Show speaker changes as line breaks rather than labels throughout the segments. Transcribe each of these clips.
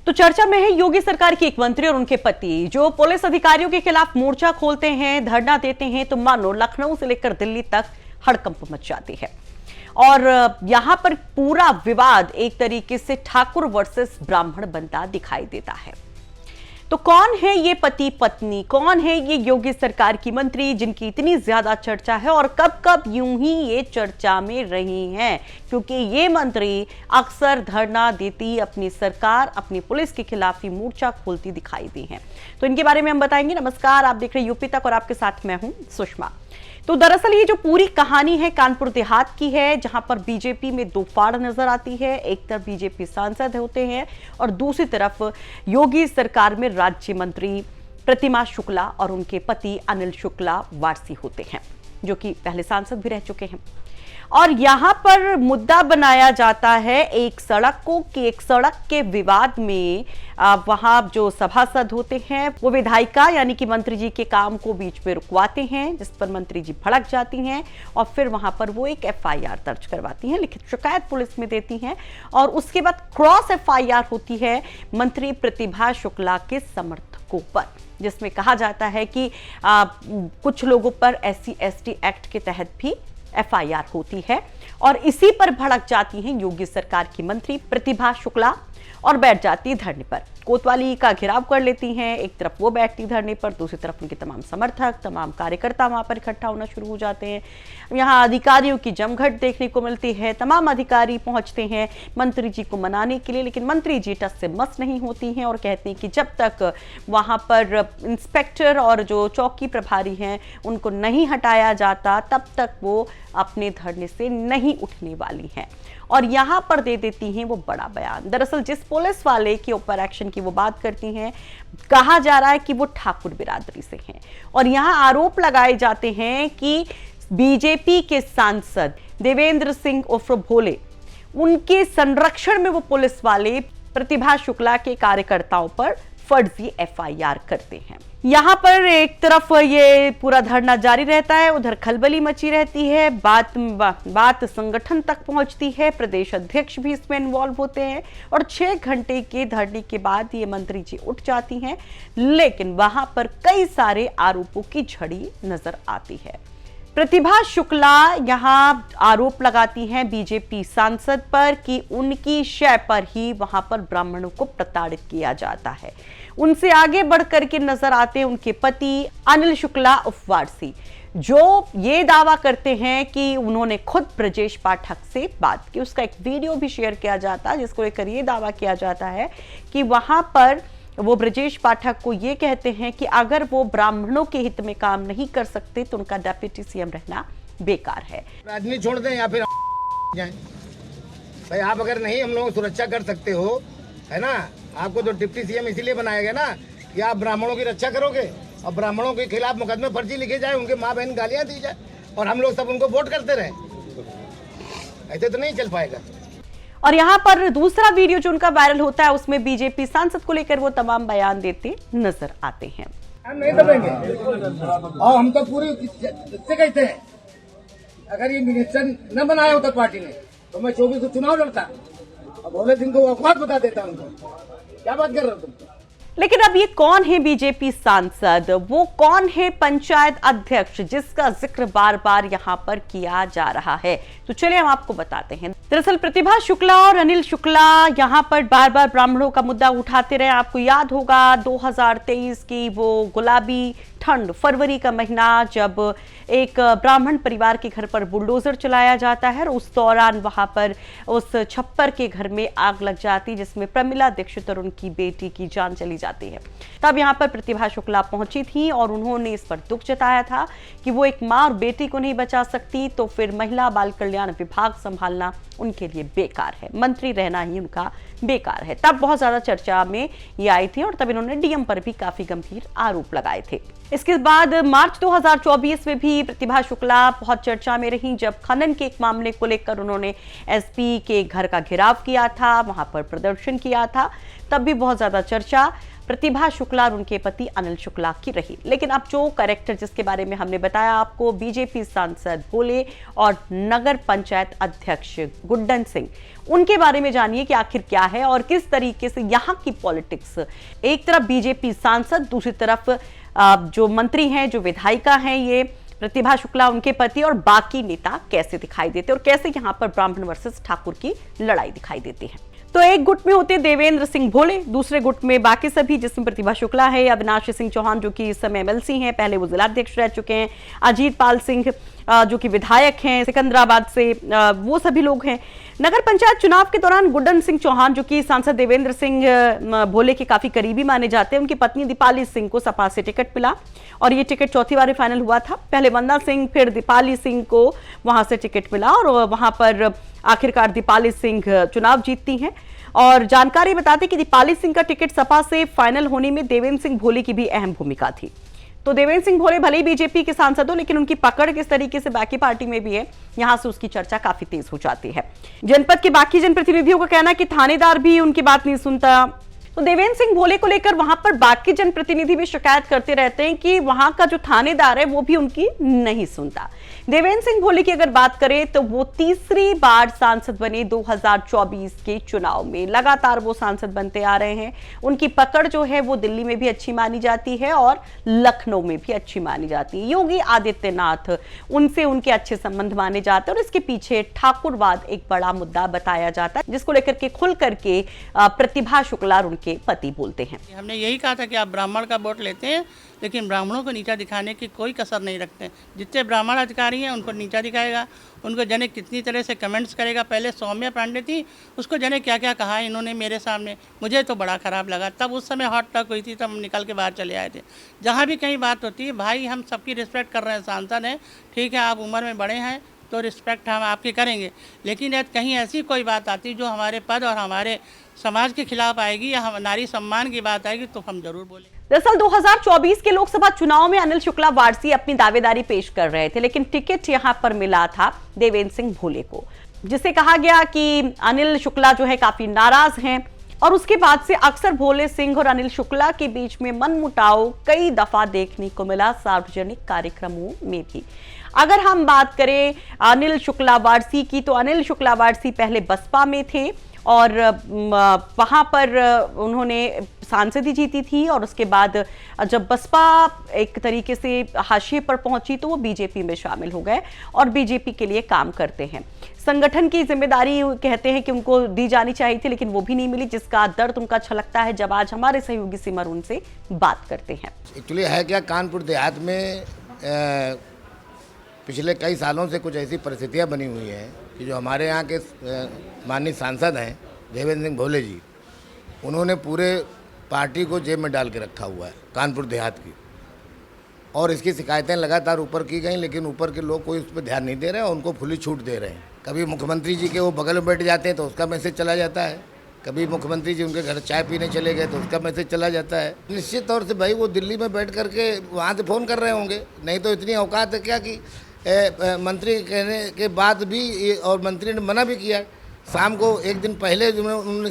तो चर्चा में है योगी सरकार की एक मंत्री और उनके पति जो पुलिस अधिकारियों के खिलाफ मोर्चा खोलते हैं, धरना देते हैं तो मानो लखनऊ से लेकर दिल्ली तक हड़कंप मच जाती है। और यहां पर पूरा विवाद एक तरीके से ठाकुर वर्सेस ब्राह्मण बनता दिखाई देता है। तो कौन है ये पति पत्नी, कौन है ये योगी सरकार की मंत्री जिनकी इतनी ज्यादा चर्चा है और कब कब यूं ही ये चर्चा में रही हैं, क्योंकि ये मंत्री अक्सर धरना देती, अपनी सरकार, अपनी पुलिस के खिलाफ ही मोर्चा खोलती दिखाई दी हैं। तो इनके बारे में हम बताएंगे। नमस्कार, आप देख रहे हैं यूपी तक और आपके साथ मैं हूं सुषमा। तो दरअसल ये जो पूरी कहानी है कानपुर देहात की है, जहां पर बीजेपी में दो फाड़ नजर आती है। एक तरफ बीजेपी सांसद होते हैं और दूसरी तरफ योगी सरकार में राज्य मंत्री प्रतिमा शुक्ला और उनके पति अनिल शुक्ला वारसी होते हैं, जो कि पहले सांसद भी रह चुके हैं। और यहां पर मुद्दा बनाया जाता है एक सड़क को कि एक सड़क के विवाद में वहां जो सभासद होते हैं वो विधायिका यानी कि मंत्री जी के काम को बीच में रुकवाते हैं, जिस पर मंत्री जी भड़क जाती हैं और फिर वहां पर वो एक एफआईआर दर्ज करवाती हैं, लिखित शिकायत पुलिस में देती हैं। और उसके बाद क्रॉस एफआईआर होती है मंत्री प्रतिभा शुक्ला के समर्थकों पर, जिसमें कहा जाता है कि कुछ लोगों पर SC/ST एक्ट के तहत भी एफआईआर होती है। और इसी पर भड़क जाती हैं योगी सरकार की मंत्री प्रतिभा शुक्ला और बैठ जाती है धरने पर। कोतवाली का घेराव कर लेती हैं। एक तरफ वो बैठती धरने पर, दूसरी तरफ उनके तमाम समर्थक, तमाम कार्यकर्ता वहां पर इकट्ठा होना शुरू हो जाते हैं। यहाँ अधिकारियों की जमघट देखने को मिलती है। तमाम अधिकारी पहुंचते हैं मंत्री जी को मनाने के लिए, लेकिन मंत्री जी टस से मस नहीं होती हैं और कहती हैं कि जब तक वहां पर इंस्पेक्टर और जो चौकी प्रभारी हैं उनको नहीं हटाया जाता तब तक वो अपने धरने से नहीं उठने वाली हैं। और यहां पर दे देती हैं वो बड़ा बयान। दरअसल जिस पुलिस वाले के ऊपर एक्शन की वो बात करती हैं, कहा जा रहा है कि वो ठाकुर बिरादरी से हैं। और यहां आरोप लगाए जाते हैं कि बीजेपी के सांसद देवेंद्र सिंह उर्फ भोले, उनके संरक्षण में वो पुलिस वाले प्रतिभा शुक्ला के कार्यकर्ताओं पर फर्जी एफआईआर करते हैं। यहां पर एक तरफ ये पूरा धरना जारी रहता है, उधर खलबली मची रहती है। बात संगठन तक पहुंचती है, प्रदेश अध्यक्ष भी इसमें इन्वॉल्व होते हैं और 6 घंटे के धरने के बाद ये मंत्री जी उठ जाती हैं, लेकिन वहां पर कई सारे आरोपों की झड़ी नजर आती है। प्रतिभा शुक्ला यहां आरोप लगाती हैं बीजेपी सांसद पर कि उनकी शय पर ही वहां पर ब्राह्मणों को प्रताड़ित किया जाता है। उनसे आगे बढ़कर के नजर आते हैं उनके पति अनिल शुक्ला उर्फ वारसी, जो ये दावा करते हैं कि उन्होंने खुद ब्रजेश पाठक से बात की। उसका एक वीडियो भी शेयर किया जाता है जिसको लेकर ये दावा किया जाता है कि वहां पर वो ब्रजेश पाठक को ये कहते हैं कि अगर वो ब्राह्मणों के हित में काम नहीं कर सकते तो उनका डेप्यूटी सीएम रहना बेकार है।
राजनीति छोड़ दें या फिर जाएं। भाई आप अगर नहीं हम लोग सुरक्षा कर सकते हो, है ना, आपको तो डिप्टी सीएम इसीलिए बनाया गया ना कि आप ब्राह्मणों की रक्षा करोगे और ब्राह्मणों के खिलाफ मुकदमे फर्जी लिखे जाए, उनके माँ बहन गालियाँ दी जाए और हम लोग सब उनको वोट करते रहे। ऐसे तो नहीं चल पाएगा।
और यहाँ पर दूसरा वीडियो जो उनका वायरल होता है उसमें बीजेपी सांसद को लेकर वो तमाम बयान देते नजर आते हैं।
हम नहीं दबेंगे और हम तो पूरी इससे कहते हैं, अगर ये मिनिस्टर न बनाया होता पार्टी ने तो मैं 24 को चुनाव लड़ता और भोले सिंह को औकात बता देता उनको। क्या बात कर रहे हो तुम?
लेकिन अब ये कौन है बीजेपी सांसद, वो कौन है पंचायत अध्यक्ष जिसका जिक्र बार बार यहाँ पर किया जा रहा है? तो चलिए हम आपको बताते हैं। दरअसल प्रतिभा शुक्ला और अनिल शुक्ला यहाँ पर बार बार ब्राह्मणों का मुद्दा उठाते रहे। आपको याद होगा 2023 की वो गुलाबी ठंड, फरवरी का महीना, जब एक ब्राह्मण परिवार के घर पर बुलडोजर चलाया जाता है और उस दौरान वहां पर उस छप्पर के घर में आग लग जाती, जिसमें प्रमिला दीक्षित और उनकी बेटी की जान चली जाती है। तब यहां पर प्रतिभा शुक्ला पहुंची थी और उन्होंने इस पर दुख जताया था कि वो एक मां और बेटी को नहीं बचा सकती तो फिर महिला बाल कल्याण विभाग संभालना उनके लिए बेकार है, मंत्री रहना ही उनका बेकार है। तब बहुत ज्यादा चर्चा में ये आई थी और तब इन्होंने डीएम पर भी काफी गंभीर आरोप लगाए थे। इसके बाद मार्च 2024 में भी प्रतिभा शुक्ला बहुत चर्चा में रही, जब खनन के एक मामले को लेकर उन्होंने एसपी के घर का घेराव किया था, वहां पर प्रदर्शन किया था। तब भी बहुत ज्यादा चर्चा प्रतिभा शुक्ला और उनके पति अनिल शुक्ला की रही। लेकिन अब जो कैरेक्टर जिसके बारे में हमने बताया आपको, बीजेपी सांसद भोले और नगर पंचायत अध्यक्ष गुड्डन सिंह, उनके बारे में जानिए कि आखिर क्या है और किस तरीके से यहाँ की पॉलिटिक्स, एक तरफ बीजेपी सांसद, दूसरी तरफ जो मंत्री हैं, जो विधायिका हैं ये प्रतिभा शुक्ला, उनके पति और बाकी नेता कैसे दिखाई देते और कैसे यहाँ पर ब्राह्मण वर्सेस ठाकुर की लड़ाई दिखाई देती है। तो एक गुट में होते देवेंद्र सिंह भोले, दूसरे गुट में बाकी सभी, जिसमें प्रतिभा शुक्ला है, अविनाश सिंह चौहान जो कि इस समय एमएलसी हैं, पहले वो जिलाध्यक्ष रह चुके हैं, अजीत पाल सिंह जो कि विधायक हैं सिकंदराबाद से, वो सभी लोग हैं। नगर पंचायत चुनाव के दौरान गुड्डन सिंह चौहान जो कि सांसद देवेंद्र सिंह भोले के काफी करीबी माने जाते हैं, उनकी पत्नी दीपाली सिंह को सपा से टिकट मिला और ये टिकट चौथी बार फाइनल हुआ था। पहले वंदना सिंह, फिर दीपाली सिंह को वहां से टिकट मिला और वहां पर आखिरकार दीपाली सिंह चुनाव जीतती हैं। और जानकारी बताते कि दीपाली सिंह का टिकट सपा से फाइनल होने में देवेंद्र सिंह भोले की भी अहम भूमिका थी। तो देवेंद्र सिंह भोले भले ही बीजेपी के सांसद हो, लेकिन उनकी पकड़ किस तरीके से बाकी पार्टी में भी है, यहां से उसकी चर्चा काफी तेज हो जाती है। जनपद के बाकी जनप्रतिनिधियों का कहना है कि थानेदार भी उनकी बात नहीं सुनता। तो देवेंद्र सिंह भोले को लेकर वहां पर बाकी जनप्रतिनिधि भी शिकायत करते रहते हैं कि वहां का जो थानेदार है वो भी उनकी नहीं सुनता। देवेंद्र सिंह भोले की अगर बात करें तो वो तीसरी बार सांसद बने 2024 के चुनाव में, लगातार वो सांसद बनते आ रहे हैं। उनकी पकड़ जो है वो दिल्ली में भी अच्छी मानी जाती है और लखनऊ में भी अच्छी मानी जाती है। योगी आदित्यनाथ, उनसे उनके अच्छे संबंध माने जाते हैं और इसके पीछे ठाकुरवाद एक बड़ा मुद्दा बताया जाता है, जिसको लेकर के खुल करके प्रतिभा शुक्ला के पति बोलते हैं।
हमने यही कहा था कि आप ब्राह्मण का वोट लेते हैं, लेकिन ब्राह्मणों को नीचा दिखाने की कोई कसर नहीं रखते। जितने ब्राह्मण अधिकारी हैं उनको नीचा दिखाएगा, उनको जने कितनी तरह से कमेंट्स करेगा। पहले सौम्या पांडे थी, उसको जने क्या क्या कहा इन्होंने मेरे सामने, मुझे तो बड़ा ख़राब लगा। तब उस समय हॉट टॉक हुई थी, तब हम निकल के बाहर चले आए थे। जहाँ भी कहीं बात होती है, भाई हम सबकी रिस्पेक्ट कर रहे हैं, सांसद हैं, ठीक है, आप उम्र में बड़े हैं तो रिस्पेक्ट हम आपकी करेंगे, लेकिन यदि कहीं ऐसी कोई बात आती जो हमारे पद और हमारे समाज के खिलाफ आएगी या हम नारी सम्मान की बात आएगी तो हम जरूर बोलेंगे।
दरअसल 2024 के लोकसभा चुनाव में अनिल शुक्ला वारसी अपनी दावेदारी पेश कर रहे थे, लेकिन टिकट यहां पर मिला था देवेंद्र सिंह भोले को, जिसे कहा गया कि अनिल शुक्ला जो है काफी नाराज हैं और उसके बाद से अक्सर भोले सिंह और अनिल शुक्ला के बीच में मनमुटाव कई दफा देखने को मिला, सार्वजनिक कार्यक्रमों में भी। अगर हम बात करें अनिल शुक्ला वारसी की, तो अनिल शुक्ला वारसी पहले बसपा में थे और वहां पर उन्होंने सांसद ही जीती थी और उसके बाद जब बसपा एक तरीके से हाशिए पर पहुंची तो वो बीजेपी में शामिल हो गए और बीजेपी के लिए काम करते हैं। संगठन की जिम्मेदारी कहते हैं कि उनको दी जानी चाहिए थी, लेकिन वो भी नहीं मिली, जिसका दर्द उनका छलकता है जब आज हमारे सहयोगी सिमर उनसे बात करते हैं।
एक्चुअली है क्या, कानपुर देहात में पिछले कई सालों से कुछ ऐसी परिस्थितियां बनी हुई हैं कि जो हमारे यहाँ के माननीय सांसद हैं देवेंद्र सिंह भोले जी, उन्होंने पूरे पार्टी को जेब में डाल के रखा हुआ है कानपुर देहात की, और इसकी शिकायतें लगातार ऊपर की गई, लेकिन ऊपर के लोग कोई उस पर ध्यान नहीं दे रहे हैं, उनको खुली छूट दे रहे हैं। कभी मुख्यमंत्री जी के वो बगल में बैठ जाते हैं तो उसका मैसेज चला जाता है, कभी मुख्यमंत्री जी उनके घर चाय पीने चले गए तो उसका मैसेज चला जाता है। निश्चित तौर से भाई वो दिल्ली में बैठ करके वहाँ से फ़ोन कर रहे होंगे, नहीं तो इतनी औकात है क्या कि मंत्री कहने के बाद भी, और मंत्री ने मना भी किया। शाम को एक दिन पहले उन्होंने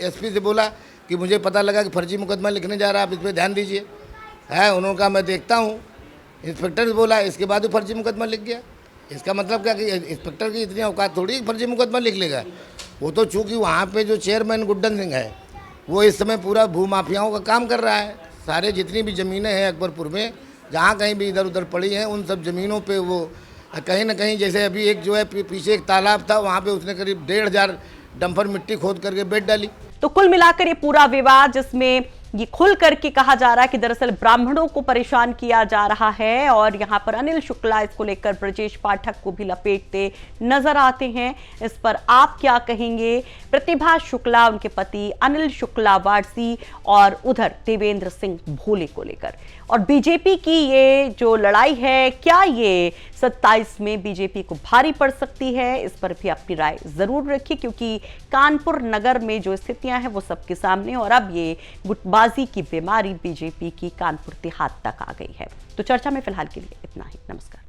एसपी से बोला कि मुझे पता लगा कि फर्जी मुकदमा लिखने जा रहा है, आप इस पर ध्यान दीजिए। है, उन्होंने कहा मैं देखता हूँ। इंस्पेक्टर से बोला, इसके बाद भी फर्जी मुकदमा लिख गया। इसका मतलब क्या कि इंस्पेक्टर की इतनी औकात थोड़ी फर्जी मुकदमा लिख लेगा। वो तो चूँकि वहाँ पे जो चेयरमैन गुड्डन सिंह है वो इस समय पूरा भूमाफियाओं का काम कर रहा है। सारे जितनी भी ज़मीनें हैं अकबरपुर में, जहाँ कहीं भी इधर उधर पड़ी हैं, उन सब ज़मीनों पे वो कहीं ना कहीं, जैसे अभी एक जो है पीछे एक तालाब था, वहाँ पे उसने करीब 1500 डंपर मिट्टी खोद करके बेच डाली।
तो कुल मिलाकर ये पूरा विवाद, जिसमें ये खुल करके कहा जा रहा है कि दरअसल ब्राह्मणों को परेशान किया जा रहा है और यहाँ पर अनिल शुक्ला इसको लेकर ब्रजेश पाठक को भी लपेटते नजर आते हैं। इस पर आप क्या कहेंगे? प्रतिभा शुक्ला, उनके पति अनिल शुक्ला वारसी और उधर देवेंद्र सिंह भोले को लेकर, और बीजेपी की ये जो लड़ाई है, क्या ये 27 में बीजेपी को भारी पड़ सकती है? इस पर भी अपनी राय जरूर रखिए, क्योंकि कानपुर नगर में जो स्थितियां हैं वो सबके सामने, और अब ये गुटबाजी की बीमारी बीजेपी की कानपुर देहात तक आ गई है। तो चर्चा में फिलहाल के लिए इतना ही। नमस्कार।